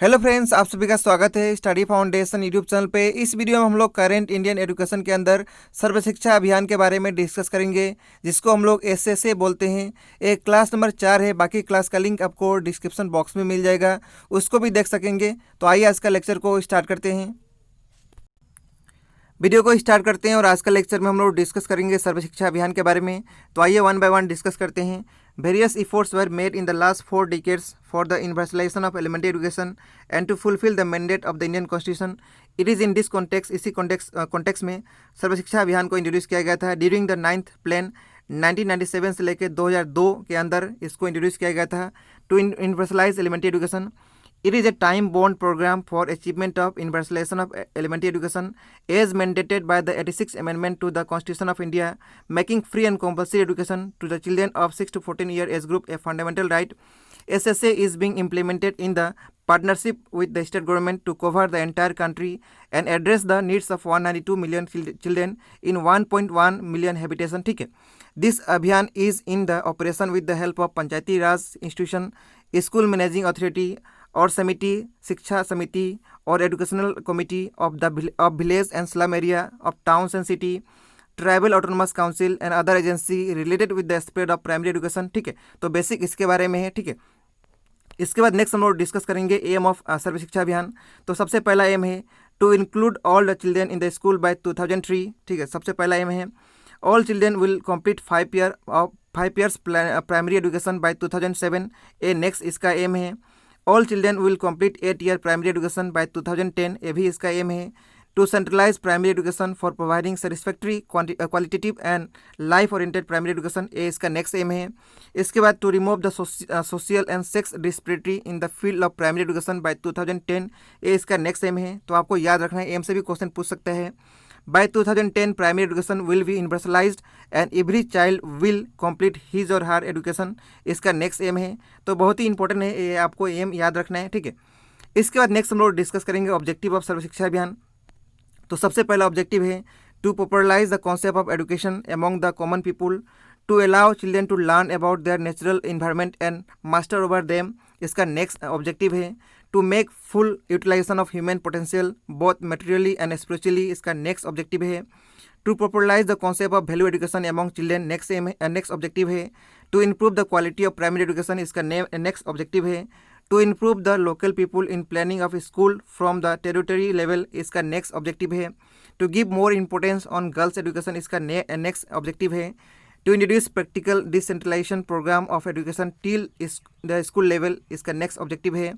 Hello friends, आप सभी का स्वागत है स्टडी फाउंडेशन यूट्यूब चैनल पे। इस वीडियो में हम लोग करेंट इंडियन एजुकेशन के अंदर सर्व शिक्षा अभियान के बारे में डिस्कस करेंगे, जिसको हम लोग एसएसए बोलते हैं। एक क्लास नंबर 4 है, बाकी क्लास का लिंक आपको डिस्क्रिप्शन बॉक्स में मिल जाएगा, उसको भी देख सकेंगे। तो आइए आज का लेक्चर को स्टार्ट करते हैं। वीडियो को स्टार्ट करते हैं और आज का लेक्चर में हम लोग डिस्कस करेंगे सर्व शिक्षा अभियान के बारे में। तो आइए वन बाय वन डिस्कस करते हैं। Various efforts were made in the last 4 decades for the universalization of elementary education and to fulfill the mandate of the Indian Constitution. It is in this context, इसी context में सर्व शिक्षा अभियान को introduce किया गया था। During the 9th plan 1997 से लेकर 2002 के अंदर इसको इंट्रोड्यूस किया गया था to universalise elementary education. It is a time-bound program for achievement of universalization of elementary education as mandated by the 86th Amendment to the Constitution of India, making free and compulsory education to the children of 6 to 14 year age group a fundamental right. SSA is being implemented in the partnership with the state government to cover the entire country and address the needs of 192 million children in 1.1 million habitation. ठीक है, this अभियान is in the operation with the help of Panchayati Raj institution, school managing authority और समिति, शिक्षा समिति और educational committee of village and slum area of towns and city, tribal autonomous council and other agency related with the spread of primary education. ठीक है, तो basic इसके बारे में है। ठीक है, इसके बाद नेक्स्ट हम लोग डिस्कस करेंगे एम ऑफ सर्व शिक्षा अभियान। तो सबसे पहला एम है to include all the children in the school by 2003। ठीक है, सबसे पहला एम है all children will complete 5 years primary education by 2007। A next इसका एम है all children will complete 8 year primary education by 2010। ये भी इसका एम है to centralise primary education for providing satisfactory qualitative and life oriented primary education. ये इसका next aim है। इसके बाद to remove the social and sex disparity in the field of primary education by 2010। ये इसका नेक्स्ट एम है। तो आपको याद रखना है, एम से भी क्वेश्चन पूछ सकता है। By 2010, primary education will be universalized and every child will complete his or her education. इसका नेक्स्ट एम है। तो बहुत ही इंपॉर्टेंट है, ये आपको एम याद रखना है। ठीक है, इसके बाद नेक्स्ट हम लोग डिस्कस करेंगे ऑब्जेक्टिव ऑफ सर्व शिक्षा अभियान। तो सबसे पहला ऑब्जेक्टिव है to popularise the concept of education among the common people, to allow children to learn about their natural environment and master over them. इसका नेक्स्ट ऑब्जेक्टिव है to make full utilisation of human potential both materially and spiritually. इसका next objective है to popularise the concept of value education among children. Next objective है to improve the quality of primary education. इसका next objective है to improve the local people in planning of school from the territory level. इसका next objective है to give more importance on girls education. इसका next objective है to introduce practical decentralisation programme of education till the school level. इसका next objective है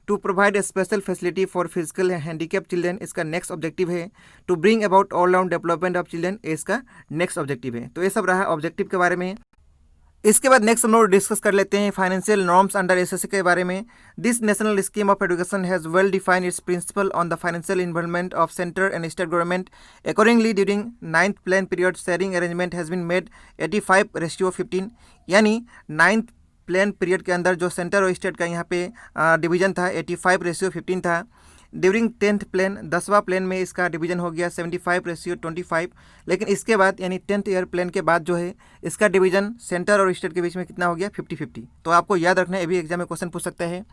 to provide a special facility for physical handicap children. इसका next objective है to bring about all round development of children. इसका next objective है। तो ये सब रहा ऑब्जेक्टिव के बारे में। इसके बाद नेक्स्ट हम लोग डिस्कस कर लेते हैं फाइनेंशियल नॉर्म्स अंडर एसएसए के बारे में। This national scheme of education has well defined its principle on the financial involvement of centre and state government. Accordingly during 9th plan period sharing arrangement has been made 85:15। यानी 9th plan period के अंदर जो centre और state का यहाँ पे division था 85:15 था। ड्यूरिंग 10th प्लान 10वां प्लान में इसका डिवीजन हो गया 75:25। लेकिन इसके बाद यानी 10th ईयर प्लान के बाद जो है इसका डिवीजन सेंटर और स्टेट के बीच में कितना हो गया 50-50। तो आपको याद रखना है, ये भी एग्जाम में क्वेश्चन पूछ सकता है।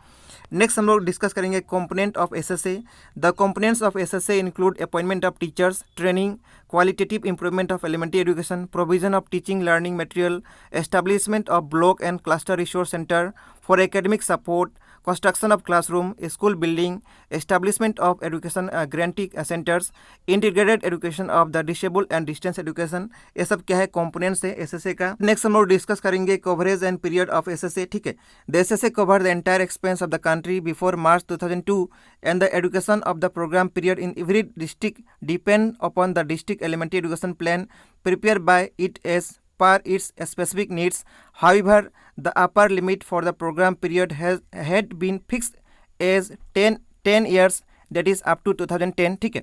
नेक्स्ट हम लोग डिस्कस करेंगे component of SSA. The components of SSA include appointment of teachers, training, qualitative improvement of elementary education, provision of teaching learning material, establishment of block and cluster resource centre for academic support, construction of classroom, school building, establishment of education granting centers, integrated education of the disabled and distance education। ये सब क्या है components है SSA का। Next हम लोग discuss करेंगे coverage and period of SSA. ठीक है, the SSA cover the entire expense of the country before March 2002 and the education of the program period in every district depend upon the district elementary education plan prepared by it as per its specific needs. However, the upper limit for the program period had been fixed as 10 years, that is up to 2010। ठीक है,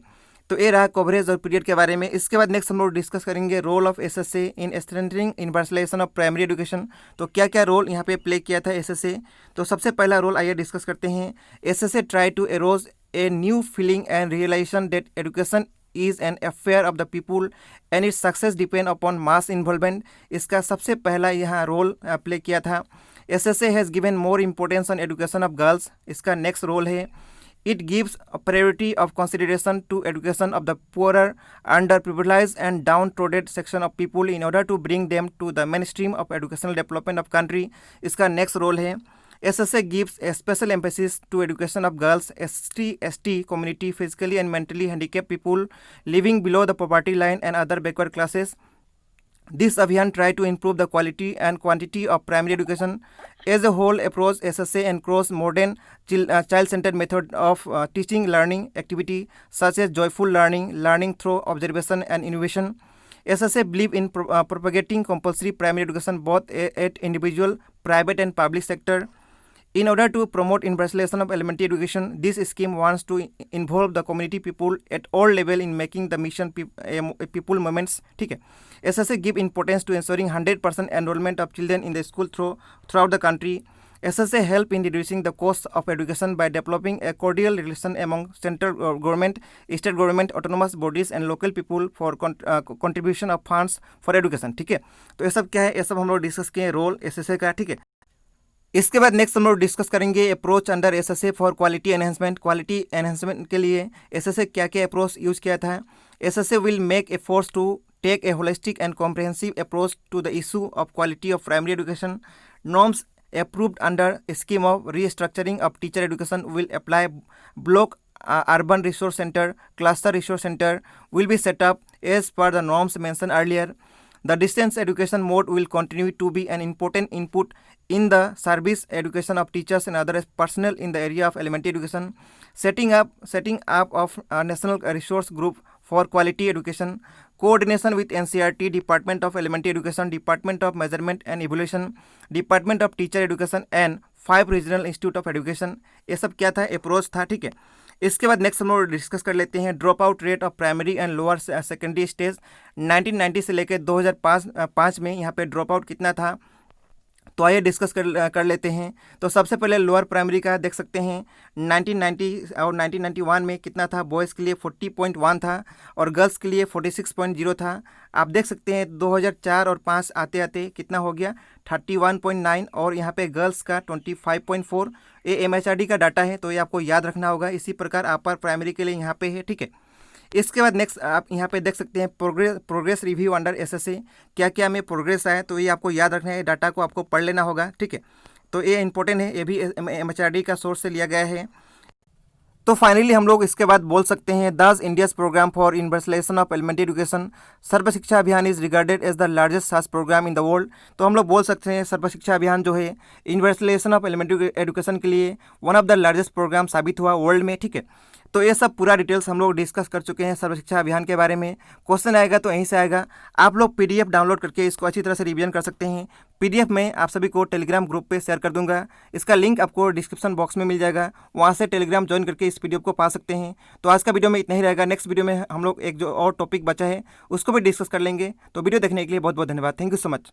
तो ये रहा coverage और period के बारे में। इसके बाद नेक्स्ट हम लोग डिस्कस करेंगे role of SSA in strengthening universalisation of primary education. तो क्या क्या रोल यहाँ पे प्ले किया था एसएसए। तो सबसे पहला रोल आइए डिस्कस करते हैं। SSA try to arouse a new feeling and realisation that education is an affair of the people and its success depend upon mass involvement। इसका सबसे पहला यहाँ रोल प्ले किया था। SSA has given more importance on education of girls. इसका next role है it gives a priority of consideration to education of the poorer, underprivileged and downtrodden section of people in order to bring them to the mainstream of educational development of country। इसका next role है SSA gives a special emphasis to education of girls, ST community, physically and mentally handicapped people living below the poverty line and other backward classes। This Abhiyan try to improve the quality and quantity of primary education as a whole approach। SSA encourages modern child-centered method of teaching learning activity such as joyful learning through observation and innovation। SSA believe in propagating compulsory primary education both at individual, private and public sector। In order to promote universalization of elementary education, this scheme wants to involve the community people at all level in making the mission people movements। ठीक है। SSA give importance to ensuring 100% enrollment of children in the school throughout the country। SSA help in reducing the cost of education by developing a cordial relation among central government, state government, autonomous bodies and local people for contribution of funds for education। ठीक है। तो ये सब क्या है, ये सब हम लोग डिस्कस किए रोल SSA का। ठीक है। इसके बाद नेक्स्ट हम लोग डिस्कस करेंगे approach under SSA for quality enhancement. Quality enhancement के लिए SSA क्या क्या अप्रोच यूज किया था। SSA will make efforts to take a holistic and comprehensive approach to the issue of quality of primary education. Norms approved under a scheme of restructuring of teacher education will apply। block urban resource center, cluster resource center will be set up as per the norms mentioned earlier। The distance education mode will continue to be an important input in the service education of teachers and other personnel in the area of elementary education। Setting up of a national resource group for quality education, coordination with NCERT, Department of Elementary Education, Department of Measurement and Evaluation, Department of Teacher Education and 5 regional institute of education। ये सब क्या था, approach था। ठीक है। इसके बाद next हम लोग डिस्कस कर लेते हैं drop out rate of primary and lower secondary stage. 1990 से लेकर 2005 में यहाँ पे ड्रॉप आउट कितना था, तो आइए डिस्कस कर लेते हैं। तो सबसे पहले लोअर प्राइमरी का देख सकते हैं 1990 और 1991 में कितना था। बॉयज़ के लिए 40.1 था और गर्ल्स के लिए 46.0 था। आप देख सकते हैं 2004 और 5 आते आते कितना हो गया 31.9 और यहाँ पे गर्ल्स का 25.4। ये MHRD का डाटा है, तो ये आपको याद रखना होगा। इसी प्रकार अपर प्राइमरी के लिए यहाँ पे है। ठीक है। इसके बाद नेक्स्ट आप यहाँ पे देख सकते हैं प्रोग्रेस रिव्यू अंडर SSA, क्या क्या में प्रोग्रेस आया, तो ये आपको याद रखना है। डाटा को आपको पढ़ लेना होगा। ठीक है। तो ये इंपॉर्टेंट है, ये भी MHRD का सोर्स से लिया गया है। तो फाइनली हम लोग इसके बाद बोल सकते हैं thus India's programme for universalisation of elementary education Sarva Shiksha Abhiyan is regarded as the largest such programme in the world. तो हम लोग बोल सकते हैं सर्व शिक्षा अभियान जो है यूनिवर्सलाइजेशन ऑफ एलिमेंट्री एजुकेशन के लिए one of the largest programme साबित हुआ वर्ल्ड में। ठीक है। तो ये सब पूरा डिटेल्स हम लोग डिस्कस कर चुके हैं सर्व शिक्षा अभियान के बारे में। क्वेश्चन आएगा तो यहीं से आएगा, आप लोग PDF डाउनलोड करके इसको अच्छी तरह से रिवीजन कर सकते हैं। PDF में आप सभी को टेलीग्राम ग्रुप पे शेयर कर दूंगा, इसका लिंक आपको डिस्क्रिप्शन बॉक्स में मिल जाएगा, वहाँ से टेलीग्राम ज्वाइन करके इस PDF को पा सकते हैं। तो आज का वीडियो में इतना ही रहेगा। नेक्स्ट वीडियो में हम लोग एक जो और टॉपिक बचा है उसको भी डिस्कस कर लेंगे। तो वीडियो देखने के लिए बहुत बहुत धन्यवाद। Thank you so much.